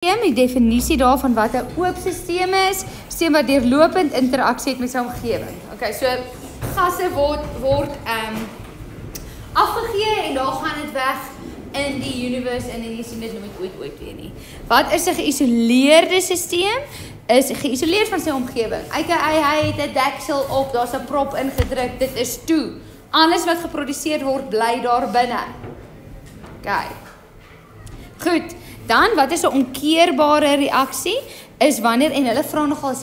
Die definisie daarvan wat 'n oop stelsel is, stelsel wat deurlopend interaksie het met sy omgewing. Okay, so gasse word afgegee en daar gaan dit weg in die universe en jy sien dit nooit ooit weer nie. Wat is 'n geïsoleerde stelsel? Is geïsoleerd van sy omgewing. Hy het 'n deksel op, daar's 'n prop ingedruk, dit is toe. Alles wat geproduseer word, bly daar binne. Okay. Goed. Dan, wat is 'n omkeerbare reaksie? Is wanneer, en hulle vra nogals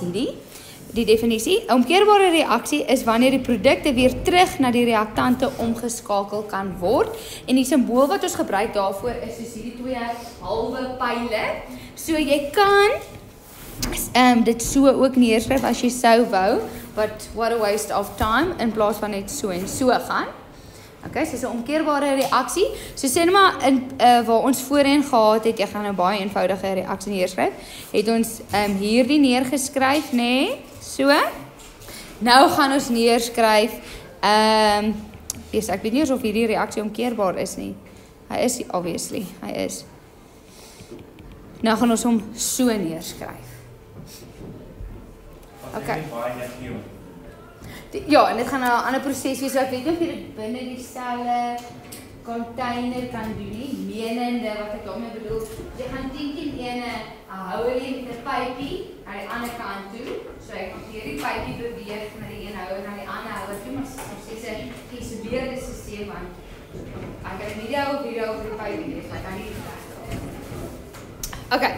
die definisie, 'n omkeerbare reaksie is wanneer die produkte weer terug na die reaktante omgeskakel kan word. En die simbool wat ons gebruik daarvoor is soos hierdie twee halwe pile. So jy kan dit so ook neerskryf as jy sou wou, but what a waste of time, in plaas van net so en so gaan. Okay, so 'n omkeerbare reaksie. So sê net maar waar ons voorheen gehad het, jy gaan nou baie eenvoudige reaksie neerskryf. Het ons hierdie neergeskryf, nê? Nee? So. Nou gaan ons neerskryf ek weet nie of hierdie reaksie omkeerbaar is nie. Hy is obviously, hy is. Nou gaan ons hom so neerskryf. Okay. Ja, en dit gaan 'n ander proses wees, so ek weet nie of jy dit binne dieselfde container kan doen nie, menende wat ek daarmee bedoel. Jy gaan 10 ene houer met 'n pypie aan die ander kant toe, so ek kan hierdie pypie beweeg na die een houer na die ander houer toe, maar soos 'n geïsoleerde stelsel want ek het nie die video oor die pypie nie, ek kan nie dit. Okay,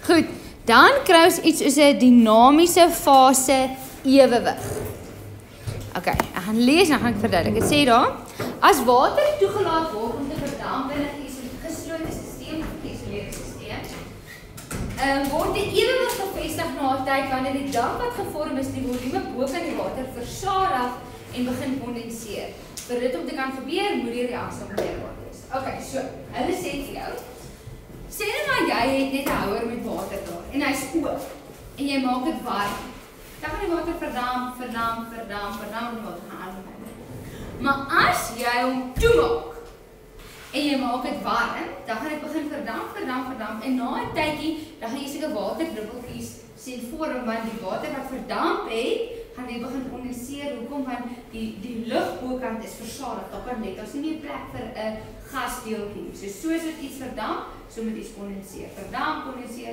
goed. Dan kry ons iets soos 'n dinamiese fase ewewig. Okay, ek gaan lees en gaan ek verduidelik. Dit sê daar, as water toegelaat word om te verdamp in 'n geslote stelsel of 'n geïsoleerde stelsel, word die ewewig gevestig na 'n tyd wanneer die damp wat gevorm is, die volume bo kan die water versadig en begin kondenseer. Vir dit om te kan gebeur, moet die reaksie omkeerbaar wees. Okay, so, hulle sê vir jou, sê net maar jy het net 'n houer met water daar en hy's oop en jy maak dit warm. Dan gaan die water verdamp en wat gaan aan. Maar as jy hom toemaak en jy maak dit warm, dan gaan dit begin verdamp en na 'n tydjie dan gaan jy seker waterdruppeltjies sien vorm want die water wat verdamp het, gaan dit begin kondenseer. Hoekom? Want die lug bokant is versadig. Daar kan net, daar's nie meer plek vir 'n gasdeeltjie nie. So soos dit iets verdamp, so moet iets kondenseer. Verdamp, kondenseer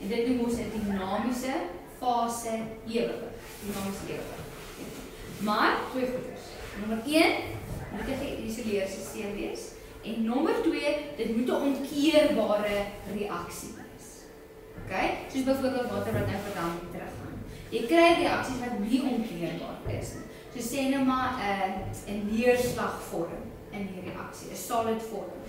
en dit noem ons 'n dinamiese fase ewewig. Dinamiese ewewig. Maar twee goeders. Nommer 1, moet 'n geïsoleerde stelsel wees en nommer 2, dit moet 'n omkeerbare reaksie wees. Okay? Soos byvoorbeeld water wat nou verdamp en teruggaan. Jy kry reaksies wat nie omkeerbaar is nie. So sê nou maar 'n neerslagvorm in die reaksie, 'n solid vorm.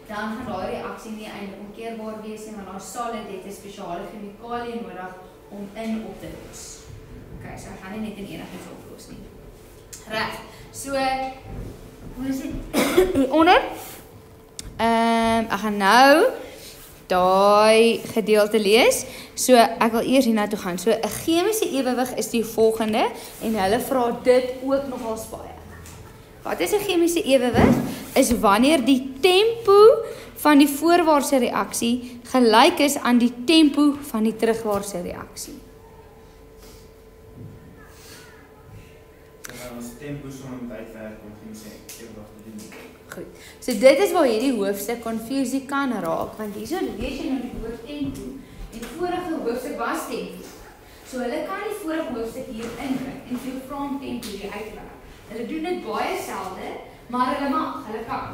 Dan gaan daai reaksie nie eintlik omkeerbaar wees nie, want daai solid het 'n spesiale chemikalie nodig om op te los. Okay, so ek gaan nie net in enigiets oplos nie. Reg. So, hoe is dit? Onder. Ek gaan nou daai gedeelte lees. So, ek wil eers hierna toe gaan. So, 'n chemiese ewewig is die volgende en hulle vra dit ook nogal baie. Wat is 'n chemiese ewewig? Is wanneer die tempo van die voorwaartse reaksie gelyk is aan die tempo van die terugwaartse reaksie. Ons tempo sonder tydwerk om chemiese ewewig te doen. Goed. So dit is waar hierdie hoofstuk konfusie kan raak, want hierso lees jy nou die woord tempo en die vorige hoofstuk was tempo. So hulle kan die vorige hoofstuk hier inbring en vir vra om tempo hier uitwerk. Hulle doen dit baie selde, maar hulle kan.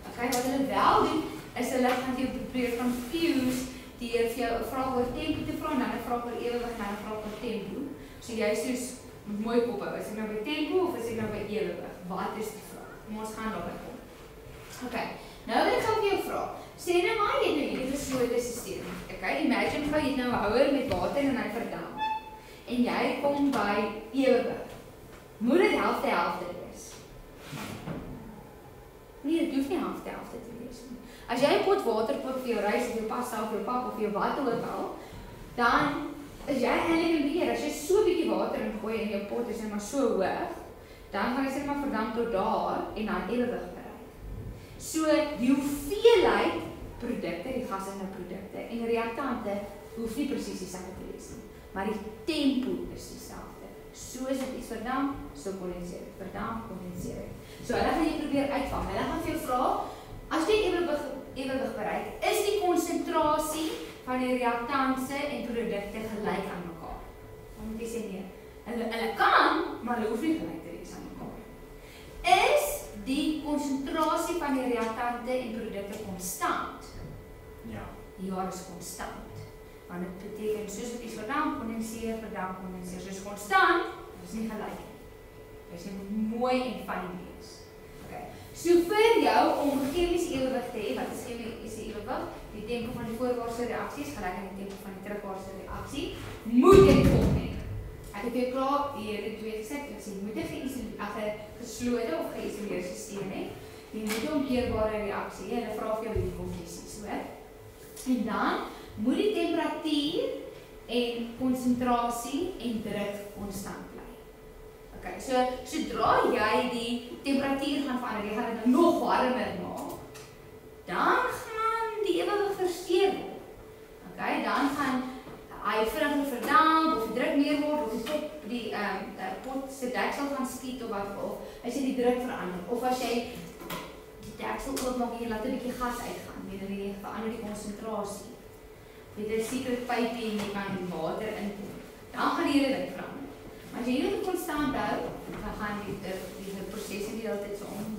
Okay, wat hulle wel doen is hulle gaan jou probeer confuse deur vir jou 'n vraag oor tempo te vra en dan 'n vraag oor ewewig en dan 'n vraag oor tempo. So jy soos mooi kop hou. Is ek nou by tempo of is ek nou by ewewig? Wat is die vraag? Ons gaan daarby kom. Okay. Nou wil ek gou vir jou vra. Sê nou maar jy het nou hierdie geslote stelsel. Okay, imagine jy het nou 'n houer met water en hy verdamp. En jy kom by ewewig. Moet dit helfte wees? Nee, dit hoef nie helfte te wees nie. As jy 'n pot water pot vir jou rys of jou pasta of jou pap of jou wat ook al, dan is jy eintlik in beheer. As jy so 'n bietjie water ingooi in jou pot is net maar so hoog, dan gaan hy net verdamp tot daar en dan ewewig bereik. So die hoeveelheid produkte, die gassende produkte, en reaktante hoef nie presies dieselfde te wees nie, maar die tempo is dieselfde. Soos dit iets verdamp, so kondenseer dit, verdamp, kondenseer dit. So hulle gaan jy probeer uitvang. Hulle gaan vir jou vra, as jy ewewig bereik, is die konsentrasie van die reaktantse en produkte gelyk aan mekaar? Dan moet jy sê nee. Hulle kan, maar hulle hoef nie gelyk te wees aan mekaar. Is die konsentrasie van die reaktante en produkte konstant? Ja. Ja, dit is konstant. Want dit beteken, soos wat iets verdamp, kondenseer, soos konstant, is nie gelyk. Dus jy moet mooi en fyn wees. Okay. So vir jou om chemiese ewewig te hê, wat is chemiese ewewig? Die tempo van die voorwaartse reaksie is gelyk aan die tempo van die terugwaartse reaksie, moet jy dit volg hê. Ek het jou klaar hierdie twee gesê, jy moet 'n geslote of geïsoleerde stelsel hê. Jy moet 'n omkeerbare reaksie hê. Hulle vra vir jou hierdie konklusies, hoor. En dan moet die temperatuur en konsentrasie en druk konstant bly. Okay, so sodra jy die temperatuur gaan verander, jy gaan dit nog warmer maak, dan gaan die ewewig versteur word. Okay, dan gaan hy vinniger verdamp of druk meer word of die pot se deksel gaan skiet of wat of as jy die druk verander of as jy die deksel oopmaak en jy laat 'n bietjie gas uitgaan, jy verander die konsentrasie. Jy het 'n sekere pypie en jy kan water inkom. Dan gaan die hele ding verander. Maar as jy dit konstant hou, dan gaan die prosesse die hele tyd so om.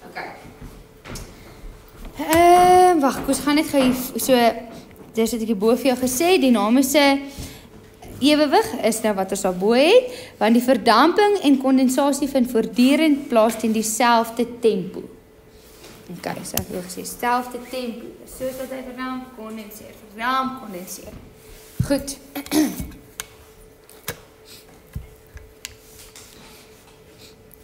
Okay. Wag, ons gaan net gou so dis het ek bo vir jou gesê, dinamiese ewewig is nou wat ons daarbo het, want die verdamping en kondensasie vind voortdurend plaas teen dieselfde tempo. Okay, so ek wil gesê, selfde tempo, soos wat hy verdamp, kondenseer. Goed.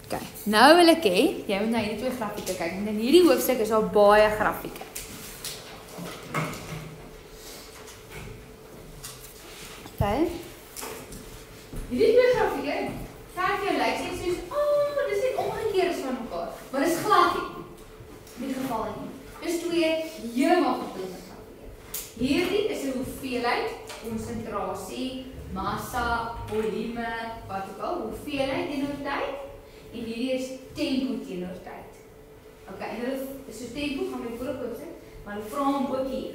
Okay, nou wil ek hê, jy moet na hierdie twee grafieke kyk, want in hierdie hoofstuk is al baie grafieke. Okay. Hierdie twee grafieke, kyk jou lyk net soos, dis net omgekeerd is van mekaar, maar dis glad nie. In die geval nie. Dis twee heeltemal verskillende grafieke. Hierdie is 'n hoeveelheid, konsentrasie, massa, volume, wat ook al, hoeveelheid teenoor tyd, en hierdie is tempo teenoor tyd. Okay, en hulle so tempo gaan my voorop sit, maar hulle vra hom ook hier.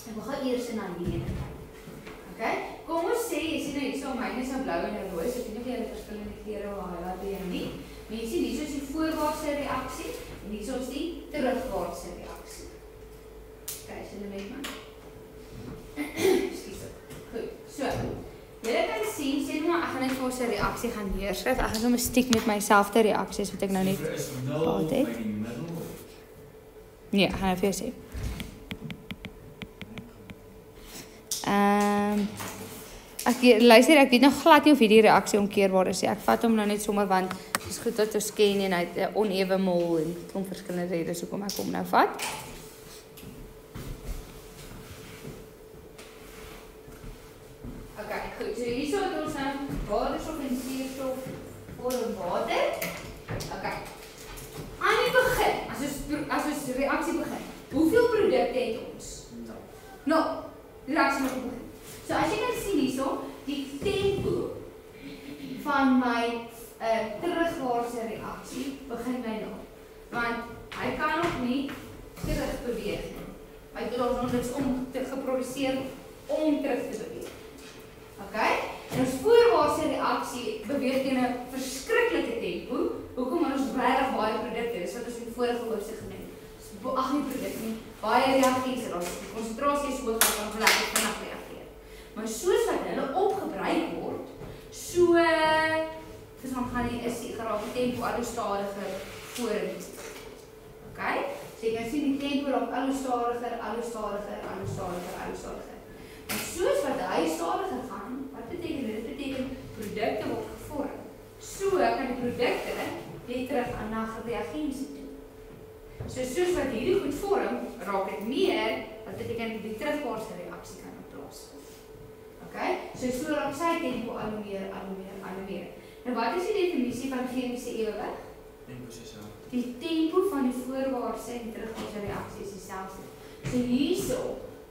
Ek wil gaan eers na die ene kyk. Okay, kom ons sê, jy sien nou hierso myne is nou blou en nou rooi, so ek weet nie of jy hulle verskillende kleure of highlight jy nie. Maar jy sien hierso is die voorwaartse reaksie en hierso is die terugwaartse reaksie. Okay, so nou weet man. Ekskuus. Goed. So, julle kan sien, sê nou maar ek gaan net vir ons 'n reaksie gaan neerskryf. Ek gaan sommer stiek met myselfde reaksies wat ek nou net gehad het. Nee, ek gaan nou vir jou sê. Luister, ek weet nog glad nie of hierdie reaksie omkeerbaar is. Ek vat hom nou net sommer want dit is goed dat ons ken en hy het 'n onewe mol en kom verskillende redes hoekom ek hom nou vat. Okay, goed. So hierso het ons nou waterstof en suurstof vorm water. Okay. Aan die begin, as ons reaksie begin, hoeveel produkte het ons? Nou, die reaksie moet begin. So as jy kan sien hierso, die tempo van my terugwaartse reaksie begin my nou. Want hy kan nog nie terug beweeg nie. Hy het nog niks om te geproduseer om terug te beweeg. Okay? En ons voorwaartse reaksie beweeg teen 'n verskriklike tempo. Hoekom ons regtig baie produkte, dis wat ons in die vorige hoofstuk genoem het. Ag nie produkte nie, baie reaksies en ons konsentrasie is hoog, kan gelyk vinnig reageer. Maar soos wat hulle opgebruik word, so dan gaan die geraak die tempo al hoe stadiger vorentoe. Okay? So jy kan sien die tempo raak al hoe stadiger. En soos wat hy stadiger gaan, wat beteken dit? Dit beteken produkte word gevorm. So kan die produkte weer terug aan na reagensie toe. So soos wat hierdie goed vorm, raak dit meer, wat beteken die terugwaartse reaksie kan plaasvind. Okay? So raak sy tempo al hoe meer. Nou wat is die definisie van chemiese ewewig? Tempo is dieselfde. die tempo van die voorwaartse en terugwaartse reaksie is dieselfde. So hierso,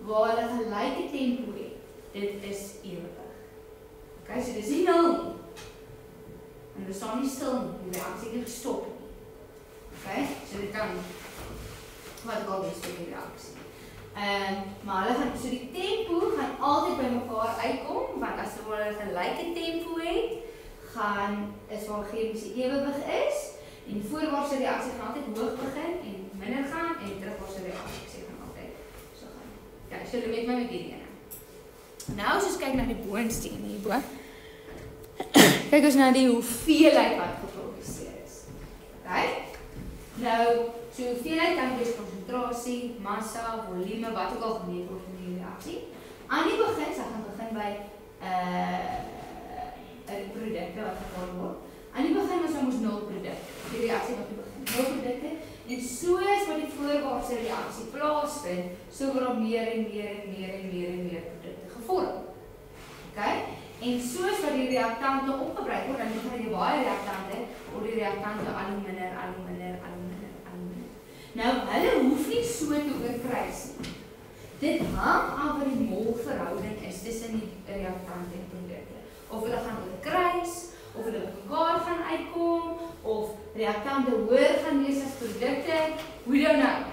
waar hulle gelyke tempo het, dit is ewig. Okay, so dis nie 0 nie. En hulle staan nie stil nie, die reaksie het nie gestop nie. Okay, so dit kan, wat ek al wees vir die reaksie. Maar hulle gaan, so die tempo gaan altyd by mekaar uitkom, want as hulle gelyke tempo het, is waar chemiese ewewig is, en die voorwaartse reaksie gaan altyd hoog begin, en minder gaan, en die terugwaartse reaksie gaan altyd so gaan. Ja, so hulle met my met hierdie ene. Nou, as ons kyk na die boonste ene hierbo, kyk ons na die hoeveelheid wat geproduseer is. Okay? Nou, so hoeveelheid kan wees konsentrasie, massa, volume, wat ook al gemeet word in die reaksie. Aan die begin, sy gaan begin by die produkte wat gehaal word. Aan die begin was ons 0 produkte. Die reaksie wat die begin 0 produkte. En soos wat die voorwaartse reaksie plaasvind, so word daar meer produkte gevorm. Okay? En soos wat die reaktante opgebruik word, dan begin die baie reaktante, word die reaktante al hoe minder. Nou, hulle hoef nie so te oorkruis nie. Dit hang af wat die molverhouding is tussen die reaktante en produkte. Of hulle gaan oorkruis, of hulle mekaar gaan uitkom, of reaktante hoër gaan wees as produkte, we don't know.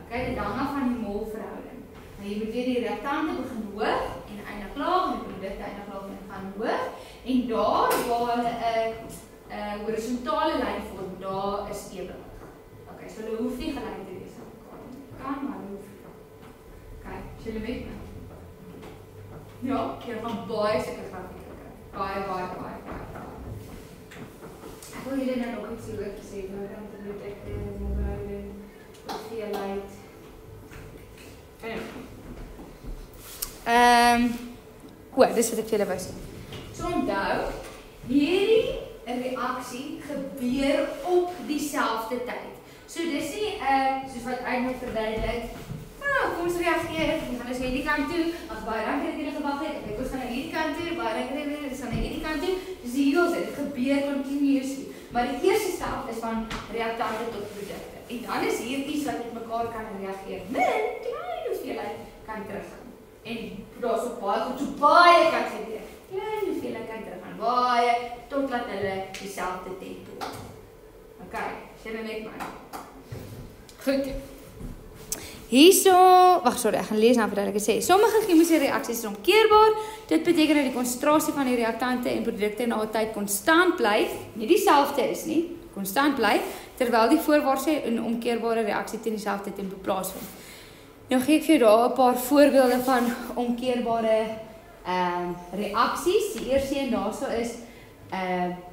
Okay, dit hang af van die molverhouding. Nou, jy moet weer die reaktante begin hoog, en eindig laag, en die produkte eindig laag en gaan hoog, en daar waar hulle 'n horisontale lyn vorm, daar is ewig. Okay, so hulle hoef nie gelyk te wees aan mekaar nie. Kan, maar hulle hoef nie. Okay, so julle weet nou. Ja, jy gaan baie sulke grafieke kry. Baie. Ek wil julle nou nog iets oor sê, nou dan moet ek molverhouding, hoeveelheid. Dis wat ek vir julle wou sê. So onthou, hierdie reaksie gebeur op dieselfde tyd. So dis nie, soos wat ek nou verduidelik, kom ons reageer, ons gaan dus hierdie kant toe, as baie dank het julle gewag het, ek ons gaan na hierdie kant toe, baie dank het julle, ons gaan na hierdie kant toe, dus die heel dit gebeur continuously. Maar die eerste stap is van reaktante tot produkte. En dan is hier iets wat met mekaar kan reageer. Min, klein hoeveelheid kan teruggaan. En daar is ook baie goed, so baie kan gebeur. Klein hoeveelheid kan teruggaan, baie, totdat hulle dieselfde tempo. Okay, sê my met my. Goed. Hierso, ek gaan lees nou wat ek sê. Sommige chemiese reaksies is omkeerbaar. Dit beteken dat die konsentrasie van die reaktante en produkte na 'n tyd konstant bly, nie dieselfde is nie, konstant bly, terwyl die voorwaartse en omkeerbare reaksie teen dieselfde tempo plaasvind. Nou gee ek vir jou daar 'n paar voorbeelde van omkeerbare reaksies. Die eerste een daarso is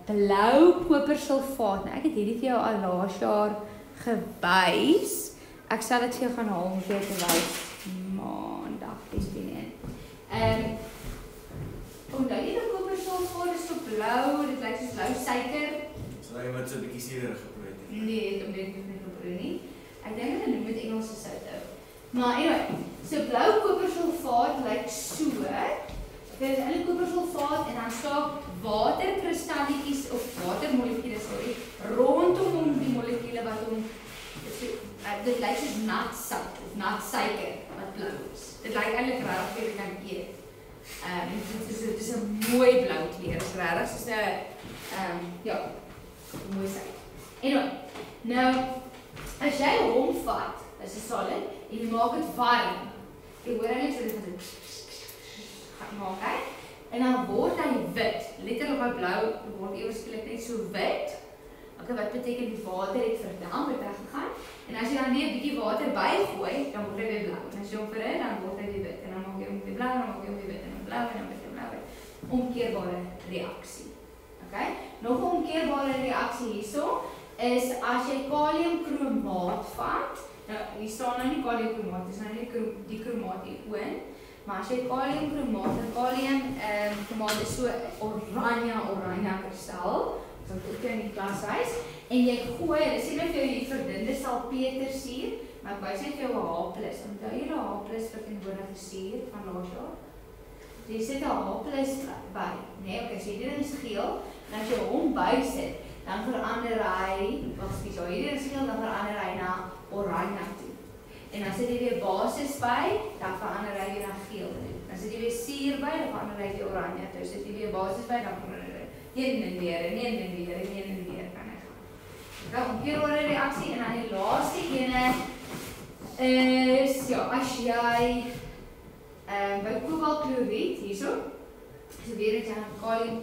blou kopersulfaat. Nou ek het hierdie vir jou al laas jaar gewys. Ek sal dit vir jou gaan haal om vir jou te wys maandag, dis binne. Onthou jy dat kopersulfaat is so blou, dit lyk soos blou suiker. So jy wat so 'n bietjie suurig geproe het. Nee, dit het nie geproe nie. Ek dink hulle noem dit Engelse sout ou. Maar anyway, so blou kopersulfaat lyk so. Dit is eintlik kopersulfaat en dan staan waterkristalletjies of watermolekules rondom die molekule wat hom dit lyk soos nat sout of nat suiker wat blou is. Dit lyk eintlik regtig vir jy kan eet. Dit is 'n mooi blou kleur. Dit is regtig soos 'n mooi suiker. Anyway, nou as jy hom vat, is 'n solid en jy maak dit warm. Jy hoor eintlik so dit gaan maak, hè? En dan word hy wit. Letterlik op blou word ewe skielik net so wit. Okay, wat beteken die water het verdamp, het weggegaan. En as jy dan weer 'n bietjie water bygooi, dan word hy weer blou. En as jy hom verhit, dan word hy weer wit. En dan maak jy hom weer blou, dan maak jy hom weer wit en dan blou en dan weer blou. Omkeerbare reaksie. Okay? Nog 'n omkeerbare reaksie hierso is as jy kaliumkromaat vat. Nou, hier staan nou nie kaliumkromaat, dis nou nie die kromaat hieroor. Maar as jy kaliumkromaat, kaliumkromaat is so oranje kristal. So ek in die klas wys en jy gooi, hulle sê net vir jou hier verdunde salpetersuur, maar ek wys net vir jou 'n H+. Onthou jy die H+ verteenwoordig suur van laas jaar? Jy sit 'n H+ by, nee, okay, so hierdie is geel, en as jy hom bysit, dan verander hy, hierdie is geel, dan verander hy na oranje toe. En dan sit jy weer basis by, dan verander hy weer na geel toe. Dan sit jy weer suur by, dan verander hy weer oranje toe. Sit jy weer basis by, dan verander hy heen en weer, en heen en weer, en heen en weer kan hy gaan. Dan omkeerbare reaksie, en dan die laaste ene is, ja, as jy by kobaltkloried, hierso, so weer het jy kalium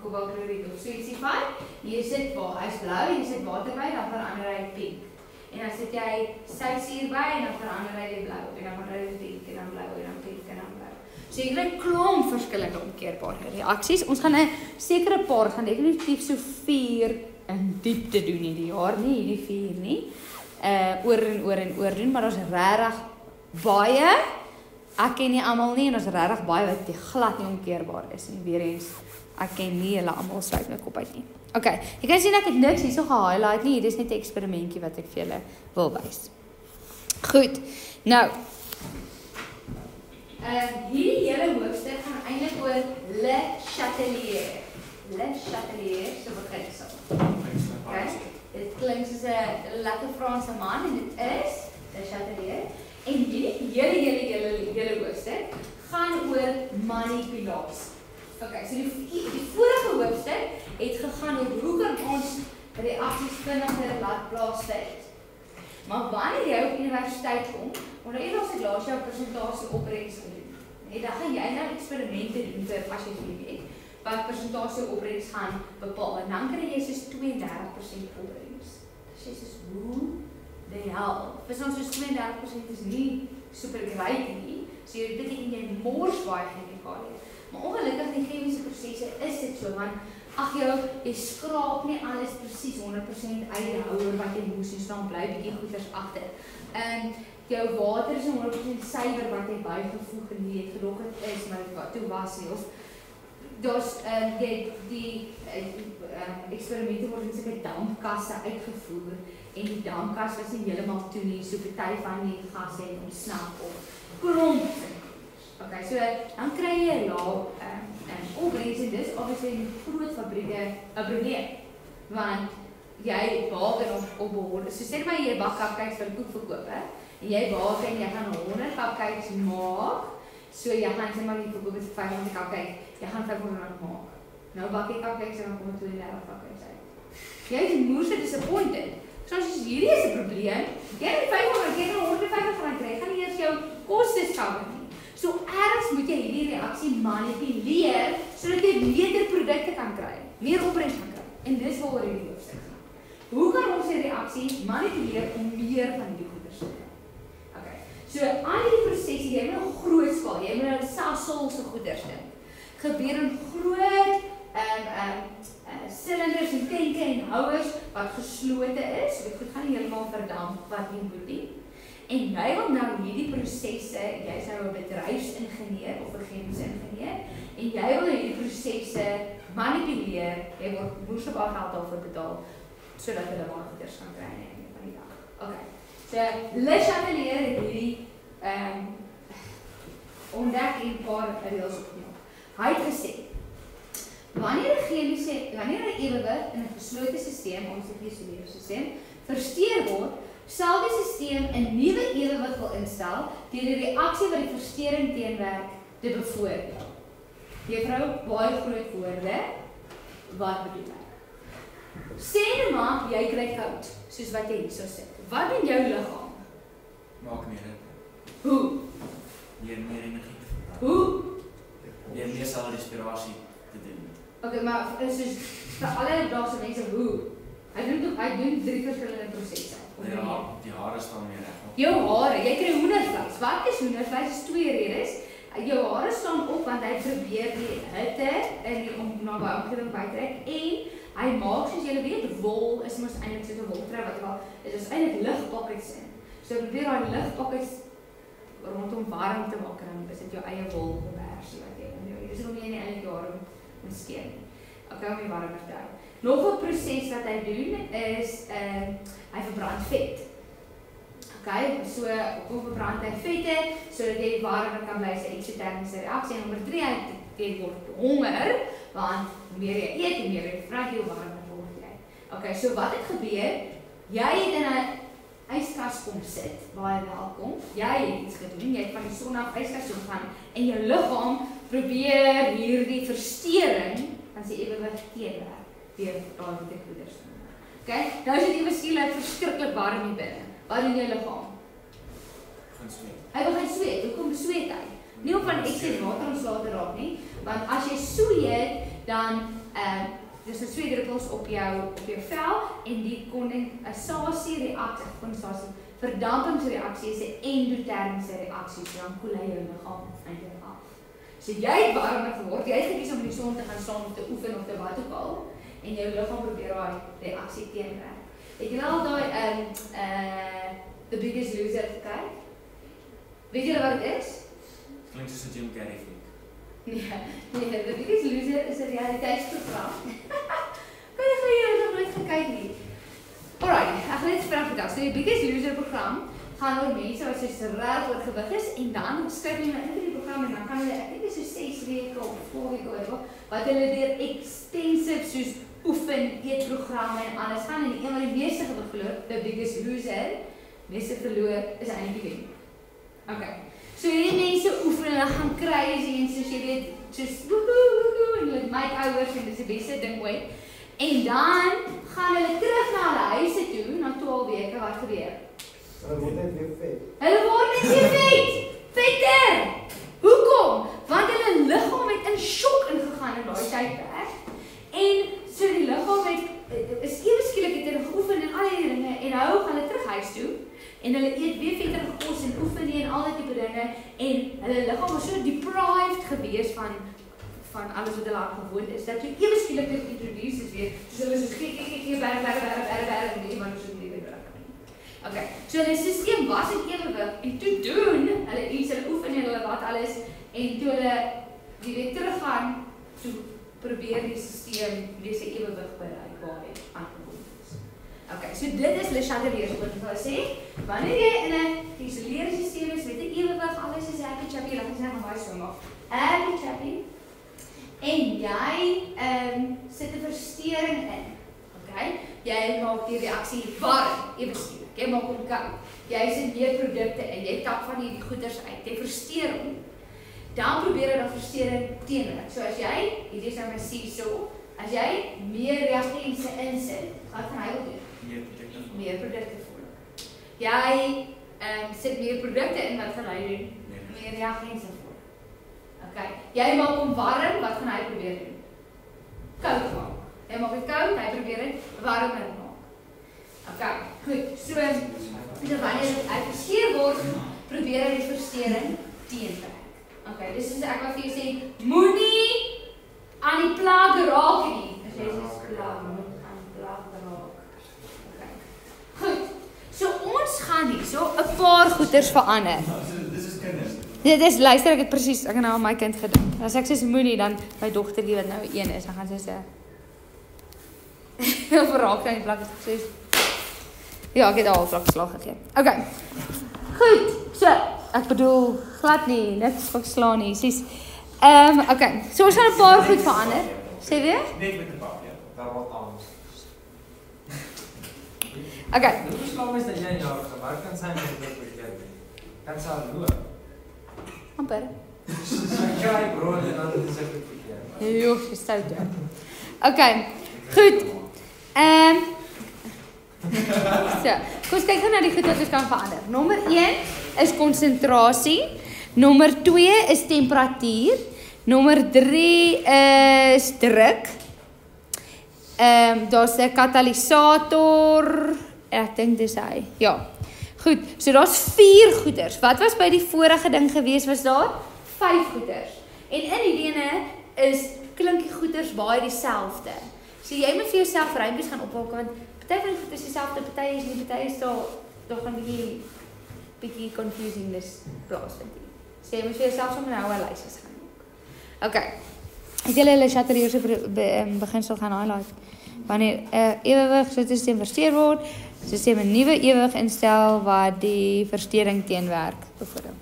kobaltkloried of so ietsie van, hier sit, hy is blauw, hier sit water by, dan verander hy pink. En dan sit jy soutsuur by en dan verander hy weer blauw, en dan verander hy weer pink, en dan blauw, en dan pink, en dan blauw. So jy kry klomp verskillende omkeerbare reaksies. Ons gaan 'n sekere paar, gaan definitief so 4 in diepte doen hierdie jaar, nie hierdie 4 nie. Oor en oor doen, maar ons regtig baie, ek ken nie almal nie, en ons regtig baie wat glad nie omkeerbaar is. En weer eens, ek ken nie hulle almal sluit my kop uit nie. Ok, jy kan sien ek het niks hierso gehighlight nie, hier is net 'n eksperimentjie wat ek vir julle wil wys. Goed, nou, hierdie hele hoofstuk gaan eintlik oor Le Chatelier. Le Chatelier, so beginsel. Okay, dit klink soos 'n lekker Franse man, en dit is Le Chatelier. En hierdie hele hoofstuk gaan oor manipulasie. Okay, so die vorige hoofstuk het gegaan oor hoe kan ons reaksies vinniger laat plaasvind. Maar wanneer jy op universiteit kom, omdat jy ons het laas jou presentasieopbrengs gedoen. Nee, dan gaan jy nou eksperimente doen vir as jy weet wat presentasieopbrengs gaan bepaal. En dan kry jy soos 32% opbrengs. Dus jy soos, hoe die hel? Vir ons soos 32% is nie super great nie. So dit beteken jy mors baie chemikalie. Maar ongelukkig in die chemiese prosesse is dit so, want ag jy skraap nie alles presies 100% uit die houer wat jy moes, en dan bly bietjie goeders agter. Jou water is 100% suiwer wat jy bygevoeg en nie het gedog het is, maar wat toe was nie. Of daar's die eksperimente word in sulke dampkasse uitgevoer, en die dampkas was nie heeltemal toe nie, so party van die gasse het ontsnap of klomp. Okay, so dan kry jy 'n lae opbrengs, en dis obviously in groot fabrieke 'n probleem, want jy bak op behoorde. So sê maar jy bak cupcakes vir koek verkoop, en jy bak en jy gaan 100 cupcakes maak, so jy gaan sê maar die verkoop is 500 cupcakes, jy gaan 500 maak. Nou bak jy cupcakes en dan kom 32 cupcakes uit. Jy is moes disappointed. Soos hierdie is 'n probleem, jy het 500, jy gaan 150 rand kry, gaan nie eers jou kostes cover nie. So ergens moet jy hierdie reaksie manipuleer, sodat jy beter produkte kan kry, meer opbrengs kan kry. En dis waaroor hierdie hoofstuk gaan. Hoe kan ons die reaksie manipuleer om meer van die goeders te kry? Okay. So al die prosesse, jy moet op groot skaal, jy moet selfsalse goeders dink. Gebeur in groot silinders en tenke en houers wat geslote is, so dit goed gaan nie heeltemal verdamp wat nie moet nie. En jy wil nou hierdie prosesse, jy is nou 'n bedryfsingenieur of 'n chemiese ingenieur, en jy wil hierdie prosesse manipuleer, jy moes baie geld daarvoor betaal, sodat hulle maar goeders kan kry aan die einde van die dag. Okay, so Le Chatelier het hierdie ontdek en 'n paar reëls opgemaak. Hy het gesê, wanneer 'n ewewig in 'n geslote stelsel, ons het hier so 'n stelsel, versteur word, sal die stelsel 'n nuwe ewewig wil instel deur die reaksie wat die versteuring teenwerk te bevoordeel. Juffrou, baie groot woorde, wat bedoel ek? Sê nou maar, jy kry koud, soos wat jy hierso sit. Wat doen jou liggaam? Maak meer dit. Hoe? Meer energie. Hoe? Jy meer sal respirasie te doen. Okay, maar soos vir alle daagse mense, hoe? Hy doen 3 verskillende prosesse. Ja, die hare staan meer reg. Jou hare, jy kry hoendervleis. Wat is hoendervleis? Is 2 redes. Jou hare staan op want hy probeer die hitte in die omgewing bytrek, en hy maak, soos julle weet, wol is mos eintlik so 'n woltrou wat wel is eintlik lugpockets in. So probeer daai lugpockets rondom warm te maak, en dan is dit jou eie wolversie wat jy doen. Dis om jy nie eintlik jou hare moet skeer nie. Okay, om jy warmer te hou. Nog 'n proses wat hy doen is hy verbrand vet. Okay, so hoe verbrand hy vette sodat jy warmer kan bly, 'n eksotermiese reaksie. En nommer 3, jy word honger, want hoe meer jy eet, hoe meer jy vrek, hoe warmer word jy. Okay, so wat het gebeur? Jy het in 'n yskas kom sit, baie welkom. Jy het iets gedoen, jy het van die son af yskas toe gegaan en jou liggaam probeer hierdie versteuring van sy ewewig teenwerk deur daardie goeders. Okay, nou is dit ewe skielik verskriklik warm hier binne. Wat doen jou liggaam? Hy begin sweet. Hoekom sweet hy? Nie om van ekses water ontslae te raak nie, want as jy sweet, dan dis 'n sweetdruppels op jou vel en die kondensasie reaksie, verdampingsreaksie is 'n endotermiese reaksie, so dan koel hy jou liggaam eintlik af. So jy het warmer geword, jy het gekies om in die son te gaan staan of te oefen of te wat ook al, en jou liggaam probeer daai reaksie teenwerk. Het jy al daai The Biggest Loser gekyk? Weet julle wat dit is? Klink soos 'n Jim Carrey fliek. Nee, The Biggest Loser is 'n realiteitsprogram. Kan jy gou nog nooit gekyk nie? Alright, ek gaan net vraag vandag. So die Biggest Loser program gaan oor mense wat so reg oorgewig is en dan skryf hulle in die program en dan kan hulle, ek dink dit is so 6 weke of 4 weke oor wat hulle deur extensive soos oefen, eetprogramme en alles gaan en die een wat die meeste gewig verloor, The Biggest Loser, meeste verloor is eintlik die wen. Okay. So hierdie mense oefen, hulle gaan crazy en soos jy weet, soos woehoe en hulle make ouers en dit is die beste ding ooit. En dan gaan hulle terug na hulle huise toe, na 12 weke, wat gebeur? Hulle word net weer vet. Hulle word net weer vet! Vetter! Hoekom? Want hulle liggaam het in shock ingegaan in daai tydperk. En so die liggaam is ewe skielik het hulle geoefen en al die dinge en nou gaan hulle terug huis toe. En hulle eet weer vetter kos en oefen nie en al die tipe dinge en hulle liggaam was so deprived gewees van alles wat hulle aan gewoond is, dat jy ewe skielik dit introduce is weer, soos hulle soos gee, berg, en die man soos die berg. Okay, so hulle stelsel was in ewewig en toe doen hulle iets, hulle oefen en hulle wat alles en toe hulle weer teruggaan, toe probeer die stelsel weer sy ewewig bereik waar hy aangewoond is. Okay, so dit is Le Chatelier wat ek wou sê, wanneer jy in 'n geïsoleerde stelsel is met 'n ewewig, alles is happy chappy, laat ons net maar baie so maak. Happy chappy. En jy sit 'n versteuring in. Okay? Jy maak die reaksie warm, ewe skielik. Jy maak hom koud. Jy sit meer produkte in. Jy tap van hierdie goeders uit. Jy versteur hom. Dan probeer jy daardie versteuring teenwerk. So as jy, hierdie is nou my seesaw, as jy meer reagense insit, wat gaan hy wil doen? Meer produkte voer. Jy sit meer produkte in, wat gaan hy doen? Meer reagense voer. Okay. Jy maak hom warm, wat gaan hy probeer doen? Koud maak. Hy maak dit koud, hy probeer dit warmer maak. Okay, goed. So wanneer hy versteur word, probeer hy die versteuring teenwerk. Okay, dis soos ek wat vir jou sê, moenie aan die plaag raak nie. As jy sê plaag, moet aan die plaag raak. Okay. Goed. So ons gaan hier so 'n paar goeders verander. Dis is kinders. Dit is, luister, ek het presies, ek het nou aan my kind gedink. As ek sê moenie, dan my dogtertjie wat nou 1 is, dan gaan sy sê verraak dan die plak het gesê. Ja, ek het al vlak slag gegee. Okay. Goed. So, ek bedoel glad nie, niks vlak slaan nie. Sies. Okay. So ons gaan 'n paar goed verander. Sê weer? Net met 'n pap, ja. Daar wat anders. Okay. Dit verslaan is dat jy nou gewerk kan zijn met dit verkeerd. Kan sy al loop. Amper. Sy kry brood en dan is dit verkeerd. Jo, jy stout. Okay. Goed. So, kom ons kyk gou na die goed wat ons kan verander. Nommer 1 is konsentrasie. Nommer 2 is temperatuur. Nommer 3 is druk. Daar's 'n katalisator. Ek dink dis hy. Ja. Goed, so daar's 4 goeders. Wat was by die vorige ding gewees? Was daar 5 goeders. En in hierdie ene is klink die goeders baie dieselfde. So jy moet vir jouself ruimtes gaan opmaak want party van die goed is dieselfde, party is nie, party is daar gaan bietjie confusingness plaasvind. So jy moet vir jouself sommer nou 'n lys gaan maak. Okay. Het julle Le Chatelier se beginsel gaan highlight? Wanneer ewewig stelsel versteer word, stelsel 'n nuwe ewewig instel wat die versteuring teenwerk bevorder.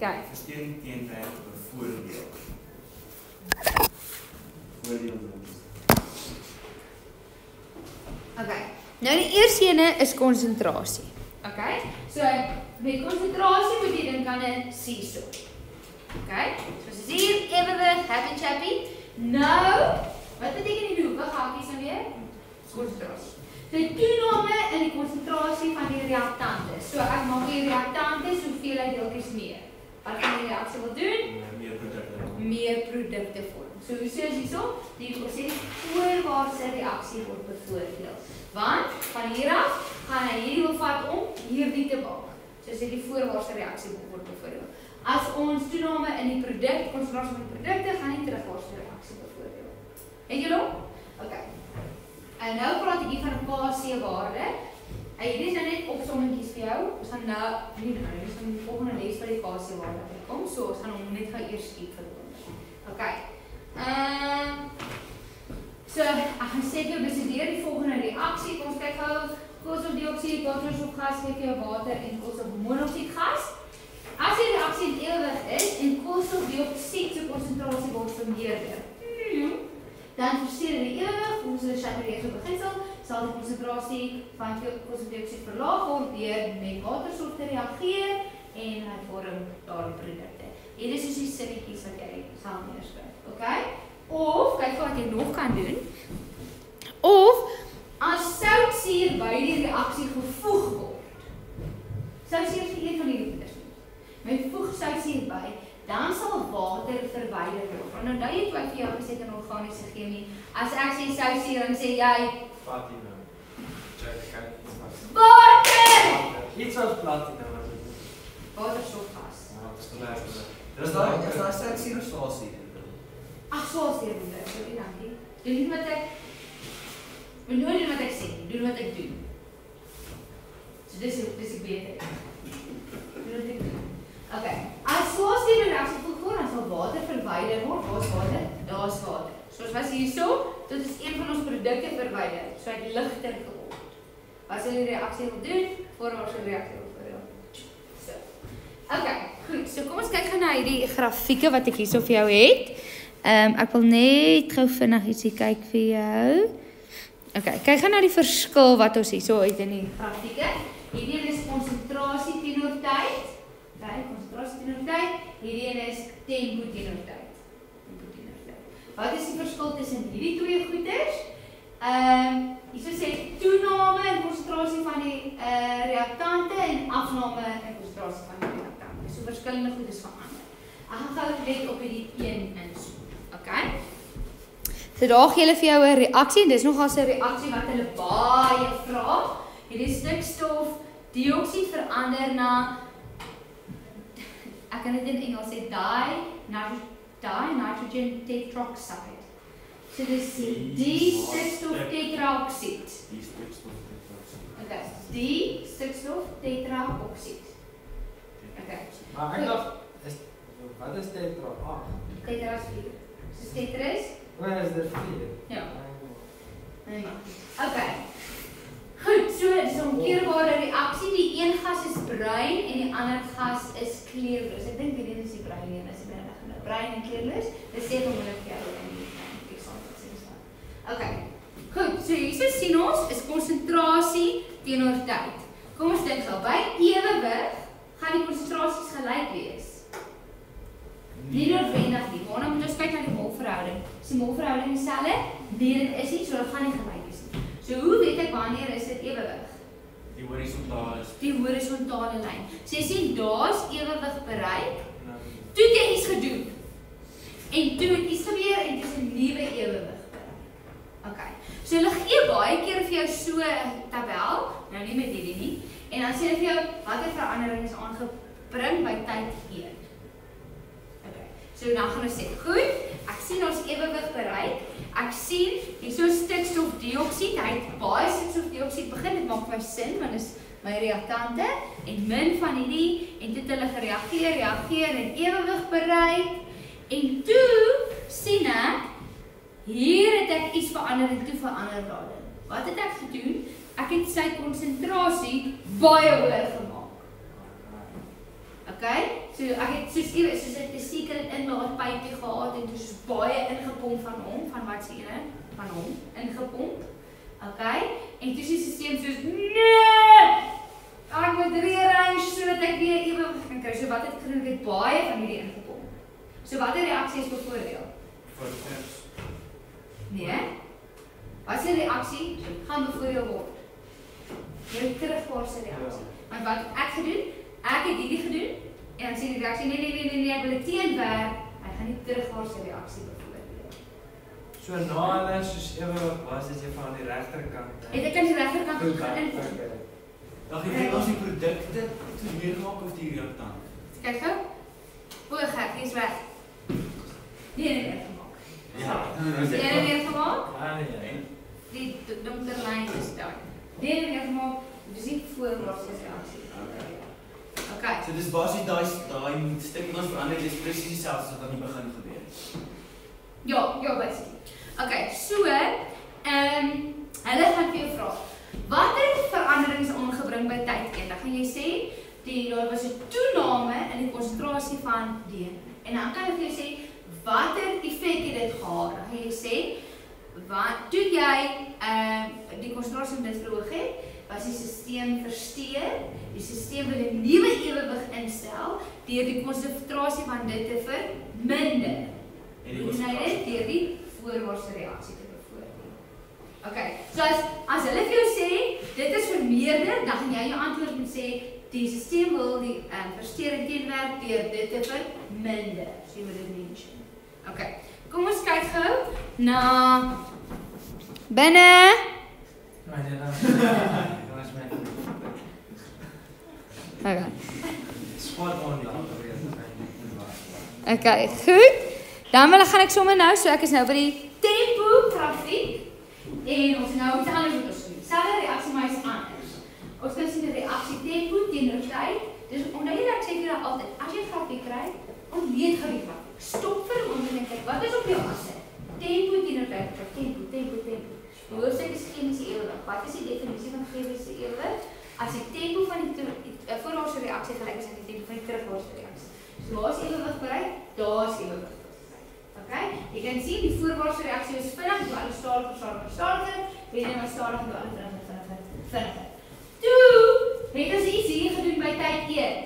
Okay. Versteun teenwerk bevoordeel. Voordeel Okay. Nou die eerste ene is konsentrasie. Okay? So met konsentrasie moet jy dink aan 'n seesaw. Okay? So as hier ewewig, happy chappy. Nou, wat beteken die hoeke hakies nou weer? Konsentrasie. So die toename in die konsentrasie van die reaktante. So ek maak die reaktante hoeveelheid deeltjies meer. Wat kan die reaksie wil doen? Meer produkte vorm. So hoe sê as hierso? Die proses voorwaartse reaksie word bevoordeel. Want van hier af gaan hy hierdie wil vat om hierdie te maak. So as die voorwaartse reaksie word bevoordeel. As ons toename in die produk, konsentrasie van die produkte, gaan die terugwaartse reaksie bevoordeel. Het julle hom? Okay. En nou praat ek hier van 'n Kc-waarde. Hierdie is nou net opsommingkies vir jou. Ons gaan nou dis van die volgende les by die Kc-waarde kom. So ons gaan hom net gou eers skiet vir ons. Okay. So ek gaan sê jy bestudeer die volgende reaksie. Kom ons kyk gou. Koolstofdioksied, waterstofgas gee vir jou water en koolstofmonoksiedgas. As die reaksie in ewig is en koolstofdioksied se konsentrasie word vermeerder, dan verseer die ewig, ons het Chateaubriand beginsel, sal die konsentrasie van koolstofdioksied verlaag word deur met waterstof te reageer en hy vorm daardie produkte. Hier is soos die sinnetjies wat jy sal neerskryf, okay? Of kyk wat jy nog kan doen. Of as soutsuur by die reaksie gevoeg word. Soutsuur is een van die goeders. Met voeg soutsuur by, dan sal water verwyder word. Want nou jy toe ek vir jou gesê het in organiese chemie, as ek sê soutsuur, dan sê jy Platinum. Check, kyk, iets wat. water! Iets als platinum. Waterstofgas. Ja, dat is te lekker. Is daar soutsuur of swaelsuur? Ag, swaelsuur moet ek, sorry, dankie. Doen nie wat ek doen wat ek sê, doen wat ek doen. So dis ek beter. Doen wat ek doen. Okay. As swaelsuur in reaksie voeg word, dan sal water verwyder word. Waar's water? Daar's water. Soos was hierso, dit is een van ons produkte verwyder. So hy het ligter geword. Wat sal die reaksie wil doen? Voorwaartse reaksie wil verwyder. So. Okay, goed. So kom ons kyk gou na hierdie grafieke wat ek hierso vir jou het. Ek wil net gou vinnig ietsie kyk vir jou. Okay, kyk gou na die verskil wat ons hierso het in die grafieke. Hierdie is konsentrasie teenoor tyd. Okay, konsentrasie teenoor tyd. Hierdie is tempo teenoor tyd. Wat is die verskil tussen hierdie twee goeders? Hierso sê toename in konsentrasie van die reaktante en afname in konsentrasie van die reaktante. So verskillende goedes verander. Ek gaan gou net op hierdie een insoek. Okay? So daar gee hulle vir jou 'n reaksie en dis nogals 'n reaksie wat hulle baie vra. Hierdie stikstofdioksied verander na ek kan dit in Engels sê di-nitrogen tetroxide. So dis di-stikstoftetraoksied. Okay, di-stikstoftetraoksied. Okay. Maar ek dacht, wat is tetra? Tetra is 4. So tetra is? Waar is dit 4? Ja. Okay. Goed, so dis 'n omkeerbare reaksie. Die een gas is bruin en die ander gas is kleurloos. Ek dink die een is die bruin een, is die bruin en kleurloos. Dis sê hom hulle vir jou in die eksamen sê. Okay. Goed, so hier sien ons is konsentrasie teenoor tyd. Kom ons dink gou, by ewewig gaan die konsentrasies gelyk wees. Nie noodwendig nie. Waarna moet ons kyk na die molverhouding? Is die molverhouding dieselfde? Nee, dit is nie, so dit gaan nie gelyk wees nie. So hoe weet ek wanneer is dit ewewig? Die horisontale is. Die horisontale lyn. So jy sien daar's ewewig bereik. Toe het jy iets gedoen. En toe het iets gebeur en dis 'n nuwe ewewig bereik. Okay. So hulle gee baie keer vir jou so 'n tabel, nou nie met hierdie nie, en dan sê hulle vir jou watter verandering is aangebring by tyd 1. Okay. So nou gaan ons sê, goed, ek sien ons ewewig bereik. Ek sien hierso stikstofdioksied, hy het baie stikstofdioksied begin, dit maak my sin want dis my reaktante en min van hierdie en dit hulle gereageer en ewewig bereik en toe sien ek hier het ek iets verander en toe verander daar. Wat het ek gedoen? Ek het sy konsentrasie baie hoër gemaak. Okay? So ek het soos 'n testikel inlaatpypie gehad en dis baie ingepomp van hom, van wat se ene van hom ingepomp. Okay? En toe is die stelsel soos nee! Ek moet rearrange sodat ek weer ewewig kan kry. So wat het ek gedoen? Ek het baie van hierdie ingepomp. So watter reaksie is bevoordeel? Nee. Wat is 'n reaksie? Gaan bevoordeel word. Jou terugwaartse reaksie. Want wat het ek gedoen? Ek het hierdie gedoen en dan sê die reaksie nee, ek wil dit teenwerk. Hy gaan nie terugwaartse reaksie bevoordeel. So na hulle soos ewewig was dit jy van die regterkant. Het ek aan die regterkant gaan inkom? Dan gee ons die produkte toe neergemaak of die reaktant. Kyk gou. O, gek, hier's weg. Nee, gemaak. Ja. Nee, gemaak. Nee. Die donker lyn is daar. Nee, gemaak. Dis nie voorwaartse reaksie. Okay. So dis basies daai stuk wat ons verander, dis presies dieselfde as wat aan die begin gebeur het. Ja, basically. Okay, so, hulle gaan vir jou vra, watter veranderings aangebring by tyd 1? Dan gaan jy sê, daar was 'n toename in die konsentrasie van DNA. En dan kan ek vir jou sê, watter effek het dit gehad? Dan gaan jy sê, toe jy die konsentrasie van dit verhoog het, was die stelsel versteur, die stelsel wil 'n nuwe ewewig instel deur die konsentrasie van dit te verminder. En dit deur die voorwaartse reaksie te bevoordeel. Okay, so as hulle vir jou sê, dit is vermeerder, dan gaan jy jou antwoord moet sê, die stelsel wil die versteuring teenwerk deur dit te verminder. So jy moet dit mention. Okay, kom ons kyk gou na binne. Okay. Okay, goed. Dan gaan ek sommer nou, so ek is nou by die tempo grafiek en ons nou iets anders moet doen. Selfde reaksie maar is anders. Ons kan sien die reaksie tempo teenoor tyd. Dis omdat jy sê jy altyd as jy grafiek kry, ontleed gou die grafiek. Stop vir 'n oomblik en kyk wat is op jou asse. Tempo teenoor tyd, tempo. Hoofsaak is chemiese ewewig. Wat is die definisie van chemiese ewewig? As die tempo van die voorwaartse reaksie gelyk is aan die tempo van die terugwaartse reaksie. So waar is ewewig bereik? Daar is ewewig. Okay? Jy kan sien die voorwaartse reaksie is vinnig, toe alles stadiger, en dan stadiger, toe alles vinniger. Toe het ons iets hier gedoen by tyd 1.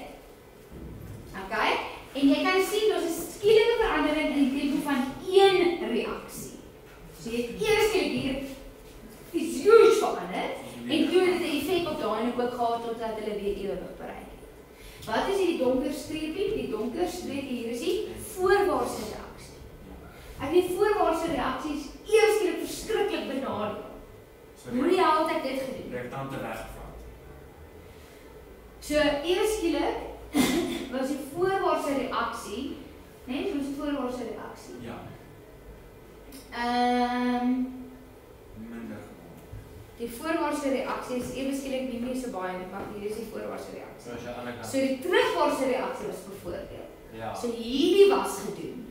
Okay? En jy kan sien daar is 'n skielike verandering in die tempo van een reaksie. So jy het eers hier is huge verander en toe het dit 'n effek op daai ook gehad totdat hulle weer ewewig bereik het. Wat is hierdie donker streepie? Die donker streepie hier is die voorwaartse reaksie. Ek het voorwaartse reaksies eers verskriklik benadeel. Hoe jy altyd dit gedoen? Reaktante weggevat. So ewe skielik was die voorwaartse reaksie, nee, soos 'n voorwaartse reaksie. Ja. Minder. Die voorwaartse reaksie is ewe skielik nie meer so baie nie, maar hier is die voorwaartse reaksie. So die terugwaartse reaksie was bevoordeel. Ja. So hierdie was gedoen.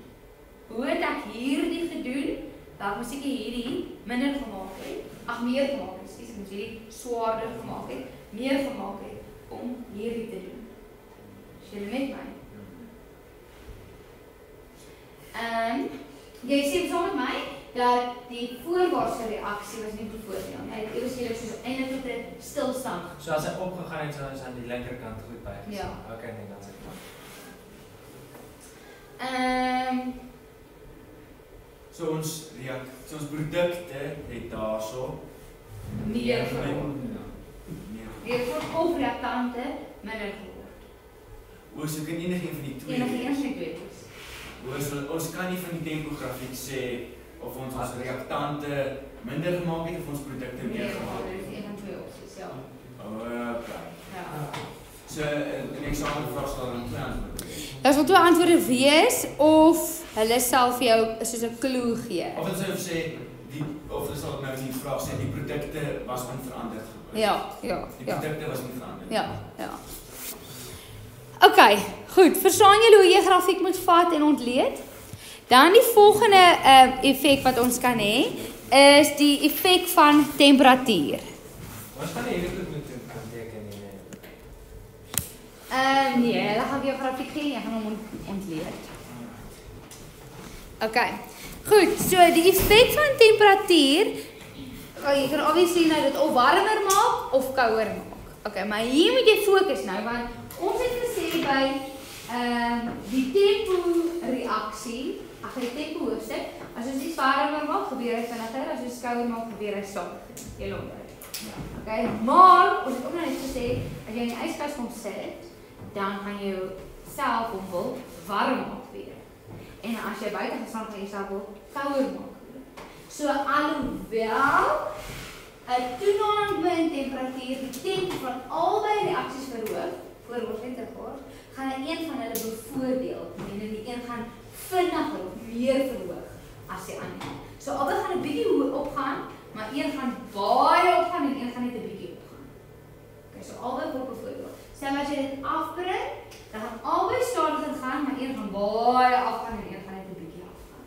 Hoe het ek hierdie gedoen? Dat moes ek hierdie minder gemaak het. Ag meer gemaak het. Ek moes hierdie swaarder gemaak het, meer gemaak het om hierdie te doen. Is julle met my? Jy sê saam met my dat die voorwaartse reaksie was nie bevoordeel nie. Hy het eers skielik soos eintlik tot 'n stilstand. So as hy opgegaan het, sou hy aan die linkerkant goed bygesien. Ja. Okay, nee, dan is dit klaar. So ons produkte het daarso meer geword. Die reaktante minder geword. Ons kan enige een van die twee. Enige een van die twee. Ons kan nie van die tempografiek sê of ons reaktante minder gemaak het of ons produkte meer gemaak het. Nee, dit is een van twee opsies, ja. Okay. Ja. So in eksamenvraag sal dan twee antwoorde wees. Daar sal twee antwoorde wees of hulle sal vir jou soos 'n klou gee. Of hulle sal sê of hulle sal nou nie vraag sê die produkte was onveranderd gebeur. Ja. Die produkte was nie veranderd. Ja. Okay, goed. Verstaan julle hoe jy grafiek moet vat en ontleed? Dan die volgende effek wat ons kan hê is die effek van temperatuur. Ons gaan hierdie goed moet teken nie. nee, hulle gaan vir jou grafiek gee en jy gaan hom ontleed. Okay. Goed, so die effek van temperatuur, jy kan obviously nou dit of warmer maak of kouer maak. Okay, maar hier moet jy fokus nou want ons het gesê by die tempo-reaksie, die tempo-hoofstuk, as ons iets warmer maak, gebeur hy vinniger, as ons kouer maak, gebeur hy stadiger. Jy onder. Okay, maar ons het ook nog net gesê, as jy in die yskas kom sit, dan gaan jy self hom wil warm maak weer. En as jy buite gestaan gaan jy self wil kouer maak. So alhoewel 'n toename in temperatuur die tempo van albei reaksies verhoog, voorwaarts en terugwaarts, gaan een van hulle bevoordeel, en die een gaan vinniger of meer verhoog as die ander. So albei gaan 'n bietjie hoër opgaan, maar een gaan baie opgaan en een gaan net 'n bietjie opgaan. Okay, so albei word bevoordeel. Stel as jy dit afbreek, dan gaan albei stadiger gaan, maar een gaan baie afgaan en een gaan net 'n bietjie afgaan.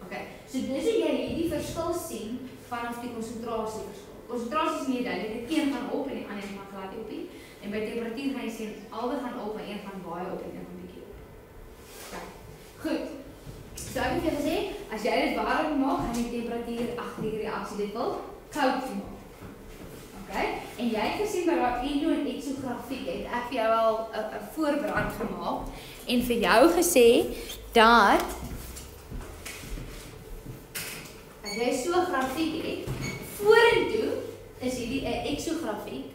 Okay, so dis hoe jy hierdie verskil sien vanaf die konsentrasieverskil. Konsentrasie is nie duidelik, een gaan op en die ander gaan glad op nie. En by temperatuur gaan jy sien albei gaan op, maar een gaan baie op en een gaan bietjie op. Okay, goed. So ek het vir gesê, as jy dit warm maak, gaan die temperatuur agter die reaksie dit wil koud maak. Okay? En jy het gesien by daai endo en exografiek het ek vir jou al 'n voorbrand gemaak en vir jou gesê dat as jy so 'n grafiek het, vorentoe is hierdie 'n exografiek,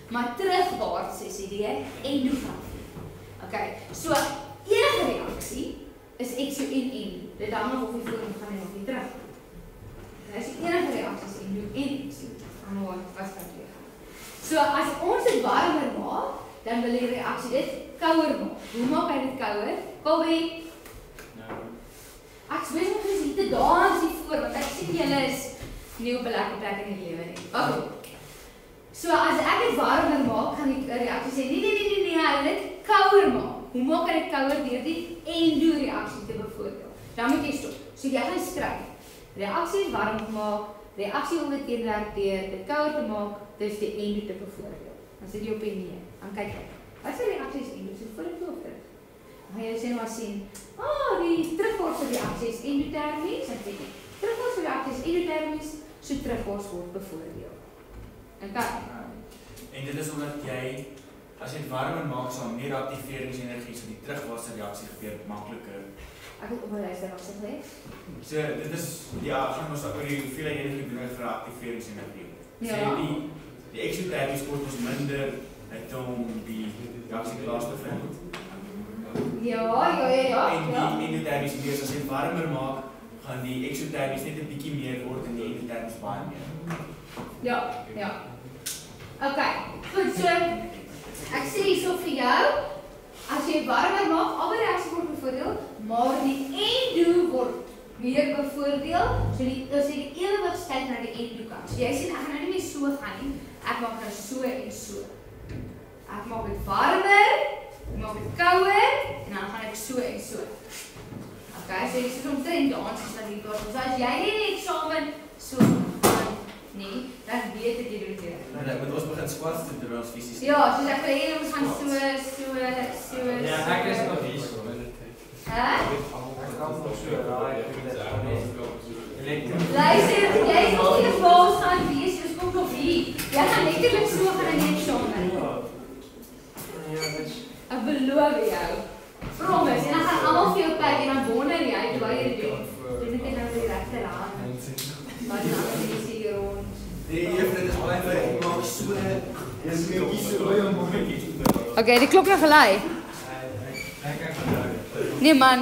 maar terugwaarts is hierdie 'n endografiek. Okay, so enige reaksie is exo en endo. Dit hang af of jy vorentoe gaan en of jy terug gaan. As jy enige reaksies endo en exo, dan moet vas kan jy gaan. So as ons dit warmer maak, dan wil die reaksie dit kouer maak. Hoe maak hy dit kouer? Colby. Ek sê mos jy sit te dans hier voor, want ek sien julle is nie op 'n lekker plek in die lewe nie. Okay. So as ek dit warmer maak, gaan die reaksie sê nee, hy wil dit kouer maak. Hoe maak hy dit kouer deur die endo-reaksie te bevoordeel? Dan moet jy stop. So jy gaan skryf. Reaksie warm maak, reaksie wil dit teenwerk deur dit kouer te maak, dis die endo te bevoordeel. Dan sit jy op en nee. Dan kyk jy. Wat is die reaksie is endo? So vorentoe of terug? Dan gaan jy sê maar sien, die terugwaartse reaksie is endotermies, en sê jy, terugwaartse reaksie is endotermies, so terugwaarts word bevoordeel. En kyk. En dit is omdat jy, as jy het warmer maak, sal meer activeringsenergie, so die terugwaartse reaksie gebeur makliker. Ek het op my luister wat sê gelees. So dit is, ja, gaan ons oor die hoeveelheid energie nodig vir activeringsenergie. Ja. So die exotermies word ons minder uit om die reaksie plaas te vind. Ja. En die endotermies meer, as jy warmer maak, gaan die exotermies net 'n bietjie meer word en die endotermies baie meer. Ja. Okay, goed, so ek sê hierso vir jou, as jy warmer maak, albei reaksie word bevoordeel, maar die endo word meer bevoordeel, so die ewigheid na die endo kant. So jy sien, ek gaan nou nie meer so gaan nie, ek maak nou so en so. Ek maak dit warmer, ek maak dit kouer, en dan gaan ek so en so. Okay, so jy sit omtrent dans, so as jy nie die eksamen so gaan nie, dan weet ek jy doen dit. Nou, moet ons begin squats doen terwyl ons fisies. Ja, soos ek vir julle ons gaan so. Ja, ek is nog hier so. Hè? Ek kan nog so raai. Luister, jy is nog nie 'n baas gaan wees, jy kom nog hier. Jy gaan letterlik so gaan in die eksamen. Ja, dis. Ek beloof jou. Promise, en dan gaan almal vir jou kyk en dan wonder jy wat jy doen. Dis net nou die regte raad. Maar dan is jy rond. Nee, juffrou, dit is baie baie. Ek maak so, dis meer so rooi om moeilik. Okay, die klok nog gelei. Nee man.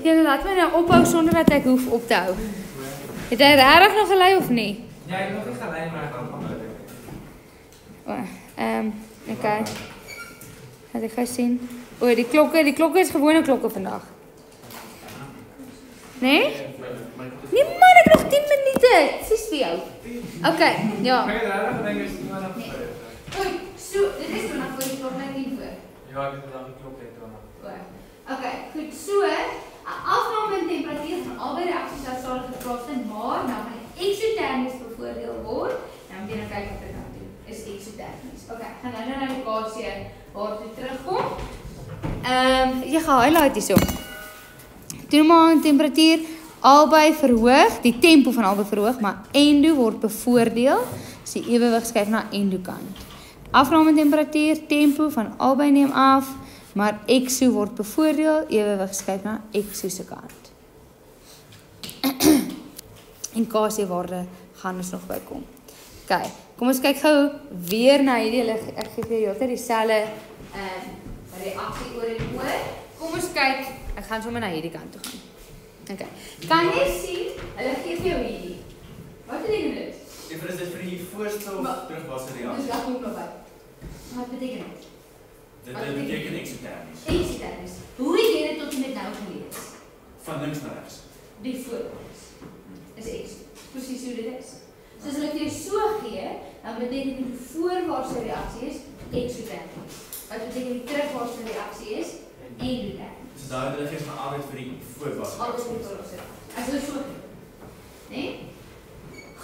Jy laat my nou ophou sonder dat ek hoef op te hou. Het hy regtig nog gelei of nie? Ja, ek nog nie gelei maar ek gaan Okay. Laat ek gou sien. Die klokke is gewone klokke vandag. Nee? Nee man, ek nog 10 minute. Sis vir jou. Okay, ja. Ek het regtig gedink is iemand op. Oei, so, dit is nou nog voor die klok net nie voor. Ja, ek het dan die klok het dan. Okay, goed, so, 'n afname in temperatuur van albei reaksies sou stadig plaasvind, maar nou gaan exotermies bevoordeel word. Nou moet jy nou kyk wat ek nou doen. Is exotermies. Okay, ek gaan nou na die lokasie waar toe terugkom. Jy gaan highlight hierso. Doen maar aan temperatuur albei verhoog, die tempo van albei verhoog, maar endo word bevoordeel as die ewewig skuif na endo kant. Afname temperatuur, tempo van albei neem af, maar exo word bevoordeel, ewewig skuif na exo se kant. En KC waarde gaan ons nog bykom. OK, kom ons kyk gou weer na hierdie, ek gee vir julle dieselfde reaksie oor en oor. Kom ons kyk, ek gaan sommer na hierdie kant toe gaan. OK. Kan jy sien, hulle gee vir jou hierdie. Wat beteken dit? Is dit vir die voorste of terugwasse reaksie? Dis dalk ook nog by. Wat beteken dit? Dit beteken eksotermies. Eksotermies. Hoe het jy dit tot en met nou gelees? Van links na regs. Die voorwaarts. Is ekso. Presies hoe dit is. So as hulle vir jou so gee, dan beteken die voorwaartse reaksie is eksotermies. Wat beteken die terugwaartse reaksie is endotermies. So daar hulle gee maar altyd vir die voorwaartse reaksie. Altyd vir die voorwaartse reaksie. As hulle so gee. Nee?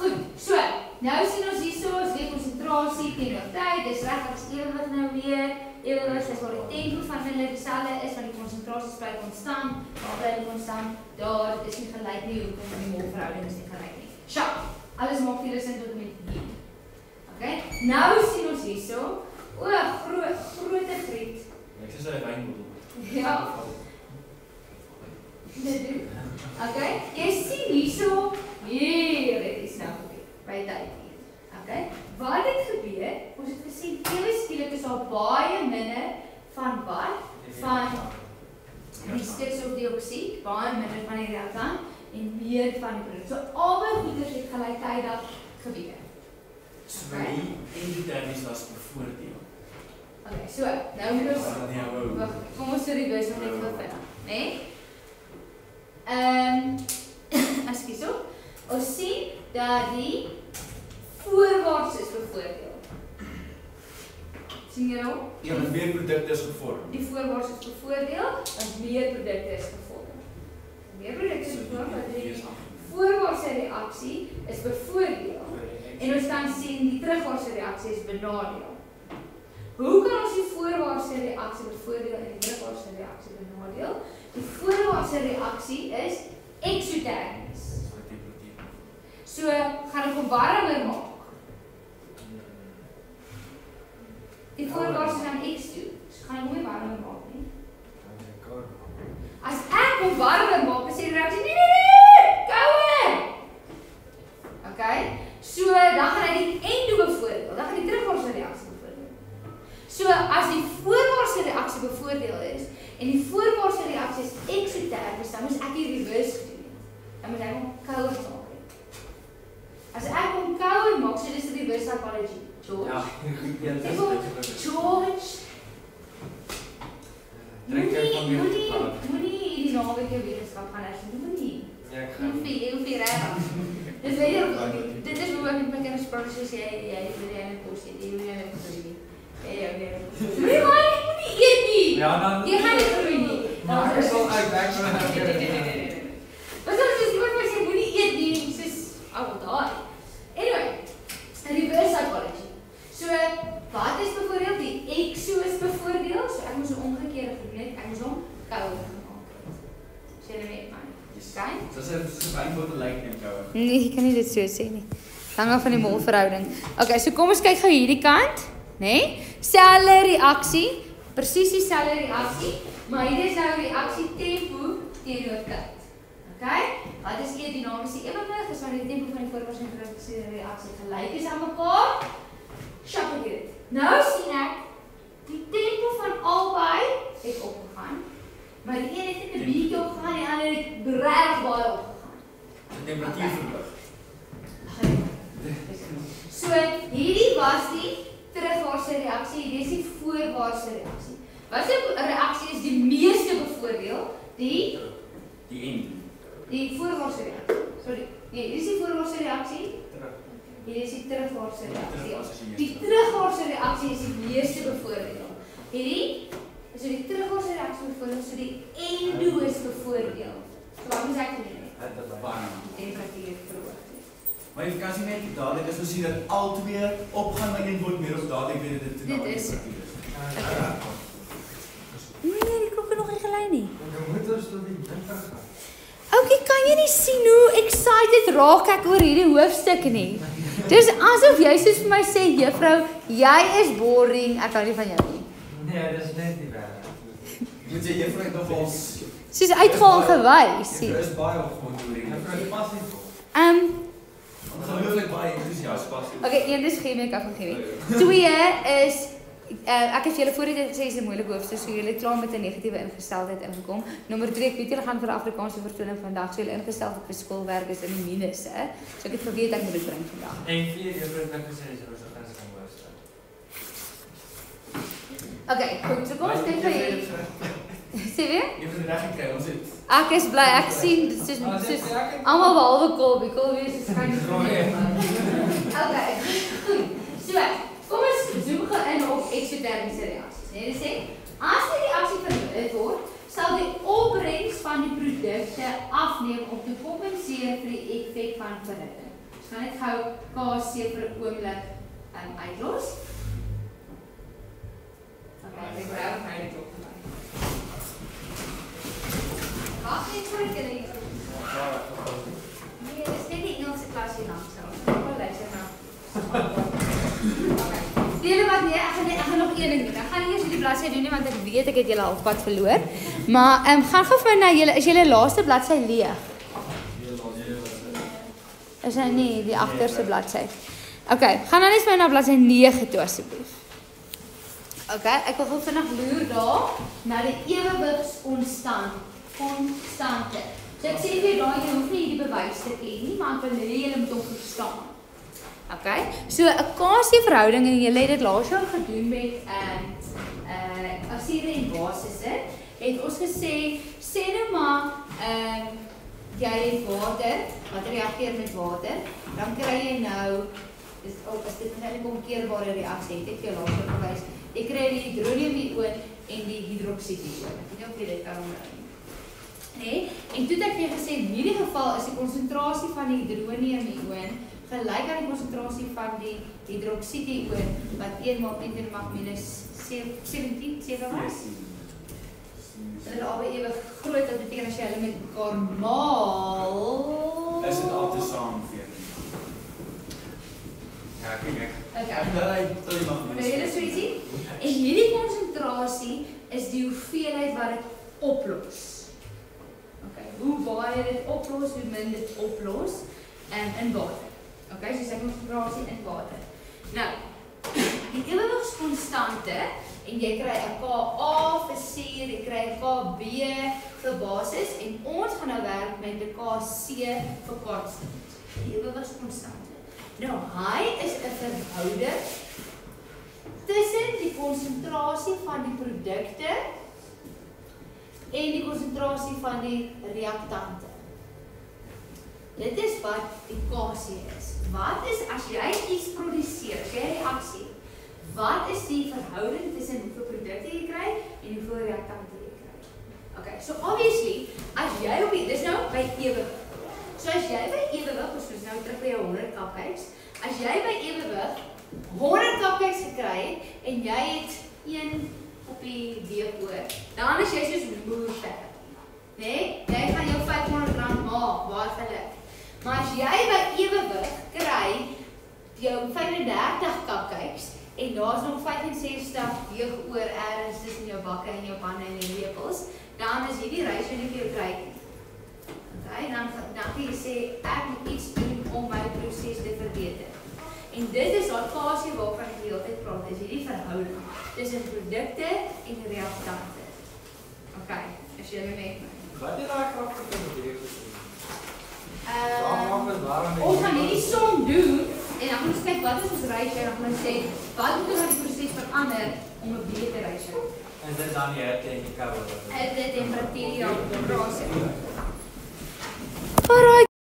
Goed, so, nou sien ons hierso, is weer konsentrasie teenoor tyd, dis reg as ewewig nou weer, ewewig is waar die tempo van hulle dieselfde is, want die konsentrasie bly konstant, waar bly die konstant, daar is nie gelyk nie, hoekom die molverhouding is nie gelyk nie. Sjoe, alles maak vir sin tot met hier. Okay? Nou sien ons hierso, grote griet. Ek sê hy wynbottel. Ja. Okay, jy sien hierso, hier het iets nou gebeur, by tyd hier. Okay, wat het gebeur, ons het gesien, ewe skielik is daar baie minder van wat? Van die stikstofdioksied, baie minder van die reaktant en meer van die produk. So albei goeders het gelyktydig gebeur. So die endotermies was bevoordeel. Okay, so, nou moet ons, kom ons so die bus nog net gevind, nee? Ekskuus op. Ons sien dat die voorwaarts is bevoordeel. Sien jy nou? Ja, want meer produkte is gevorm. Die voorwaarts is bevoordeel, want meer produkte is gevorm. Meer produkte is gevorm, want die voorwaartse reaksie is bevoordeel. En ons kan sien die terugwaartse reaksie is benadeel. Hoe kan ons die voorwaartse reaksie bevoordeel en die terugwaartse reaksie benadeel? Die voorwaartse reaksie is eksotermies. So, gaan ek hom warmer maak. Die voorwaartse gaan X toe. So, gaan ek hom nie warmer maak nie. As ek hom warmer maak, sê die reaksie, nee, kouer! Okay? So, dan gaan hy die endo bevoordeel. Dan gaan die terugwaartse reaksie bevoordeel. So, as die voorwaartse reaksie bevoordeel is, en die voorwaartse reaksie is eksotermies, dan moet ek die reverse doen. Dan moet ek hom kouer maak. As ek hom kouer maak, so dis die reverse psychology. George? Ja, George? Moenie die naweek jou wetenskap gaan hersien. Moenie. Ja, ek gaan. Jy hoef nie reg. Dit weet jy, dit is hoe ek met my kinders praat, soos jy wil jy net kos eet. Jy wil net kos eet. Moenie eet nie. Ja, dan. Jy gaan nie groei nie. Maar ek sal uit werk van Wat as jy iemand wat sê moenie eet nie, soos I will die. Anyway, reverse psychology. So, wat is bevoordeel? Die exo is bevoordeel, so ek moes 'n omgekeerde gedoen het, ek moes hom kouer gemaak het. Sê jy met my? Okay? So as 'n wynbottel lyk net kouer. Nee, ek kan nie dit so sê nie. Hang af van die molverhouding. Okay, so kom ons kyk gou hierdie kant, né? Selfde reaksie, presies dieselfde reaksie, maar hier is nou reaksie tempo teenoor tyd. Okay? Wat is dinamiese ewewig? Dis wanneer die tempo van die voorwaartse en terugwaartse reaksie gelyk is aan mekaar. Sjap ek dit. Nou sien ek die tempo van albei het opgegaan, maar die een het net 'n bietjie opgegaan en die ander het reg baie opgegaan. Die temperatuur verhoog. So hierdie was die terugwaartse reaksie, hierdie is die voorwaartse reaksie. Watter reaksie is die meeste bevoordeel? Die voorwaartse reaksie. Sorry. Nee, hier is die voorwaartse reaksie. Hier is die terugwaartse reaksie. Die terugwaartse reaksie is die meeste bevoordeel. Hierdie is die terugwaartse reaksie bevoordeel, so die endo is bevoordeel. So wat moet ek doen? Temperatuur verhoog. Maar jy kan sien net dadelik as ons sien dat al twee opgaan, maar een word meer of dadelik weer dit is. wil die linker gaan. Okay, kan jy nie sien hoe excited raak ek oor hierdie hoofstuk nie? Dis asof jy soos vir my sê, juffrou, jy is boring, ek hou nie van jou nie. Nee, dis net nie waar. Moet jy juffrou nog ons Soos uitgehaal gewys. Juffrou is baie opgewonde. Juffrou pas nie vol. Ongelooflik baie entoesiasties. Okay, een is chemie, ek af van chemie. 2 is ek het julle voor dit gesê is 'n moeilike hoofstuk, so julle het klaar met 'n negatiewe ingesteldheid ingekom. Nommer 3, ek weet julle gaan vir Afrikaanse vertoning vandag, so julle ingesteldheid vir skoolwerk is in die minusse. So ek het geweet ek moet dit bring vandag. En 4 juffrou het gesê jy was op gaan hoofstuk. Okay, goed, so kom ons kyk vir julle. Sê weer? Jy het dit reg gekry, ons het. Ek is bly, ek sien soos almal behalwe Colby. Colby is skyn. Okay, goed. So, kom ons zoom gou in op eksotermiese reaksies. Nee, dit sê as die reaksie verhit word, sal die opbrengs van die produkte afneem om te kompenseer vir die effek van verhitting. Ons gaan net gou KC vir 'n oomblik uitlos. Okay, ek graag my dit op. Wag net vir ek dit. Nee, dis net die Engelse klas hier langs. Ek wil luister na. Okay. Julle wat nee, ek gaan nog een ding doen. Ek gaan nie eers hierdie bladsy doen nie want ek weet ek het julle halfpad verloor. Maar gaan gou vir na julle, is julle laaste bladsy leeg? Is hy nie die agterste bladsy? Okay, gaan dan net vir my na bladsy 9 toe asseblief. Okay, ek wil gou vinnig loer daar na die ewewigskonstante. So ek sê vir daai jy hoef nie hierdie bewys te ken nie, maar ek wil hê julle moet hom verstaan. Okay, so 'n KC-verhouding en julle het dit laas jaar gedoen met aside en basisse, het ons gesê, sê nou maar jy het water, wat reageer met water, dan kry jy nou, as dit net 'n omkeerbare reaksie het, ek jou laas jaar gewys, jy kry die hydronium-ioon en die hidroksied-ioon. Ek weet nie of jy dit kan onthou. Nee, en toe het ek vir gesê, in hierdie geval is die konsentrasie van die hydronium-ioon gelyk aan die konsentrasie van die hidroksied-ioon wat 1 maal 10 mag minus 17 was. Hulle albei ewig groot, dat beteken as jy hulle met mekaar maal. Is dit altyd saam 14? Ja, kyk. Okay. Julle so ietsie? En hierdie konsentrasie is die hoeveelheid wat dit oplos. Okay, hoe baie dit oplos, hoe min dit oplos in water. Okay, so sy konsentrasie in water. Nou, die ewewigskonstante en jy kry 'n Ka vir suur, jy kry 'n Kb vir basis en ons gaan nou werk met 'n Kc vir konstant. Die ewewigskonstante. Nou, hy is 'n verhouding tussen die konsentrasie van die produkte en die konsentrasie van die reaktante. Dit is wat die Kc is. Wat is as jy iets produseer, as jy 'n reaksie, wat is die verhouding tussen hoeveel produkte jy kry en hoeveel reaktante jy kry? Okay, so obviously, as jy op dis nou by ewewig. So as jy by ewewig, soos nou terug by jou 100 cupcakes, as jy by ewewig 100 cupcakes gekry het en jy het 1 op die week oor, dan is jy soos moerse. Nee, jy gaan jou R500 maak, waar geluk. Maar as jy by ewewig kry jou 35 cupcakes en daar's nog 65 deeg oor ergens tussen jou bakke en jou panne en jou lepels, dan is hierdie ratio nie vir jou kry nie. Okay, dan kan jy sê ek moet iets doen om my proses te verbeter. En dit is daai fase waarvan ek die hele tyd praat, is hierdie verhouding tussen produkte en reaktante. Okay, as jy met my. Wat is daai kragte van die reaksie? Ons gaan hierdie som doen en dan gaan ons kyk wat is ons ratio en dan gaan ons sê wat moet ons aan die proses verander om 'n beter ratio. En dit dan die hitte en die koue. Dit temperatuur ja, proses. Alright.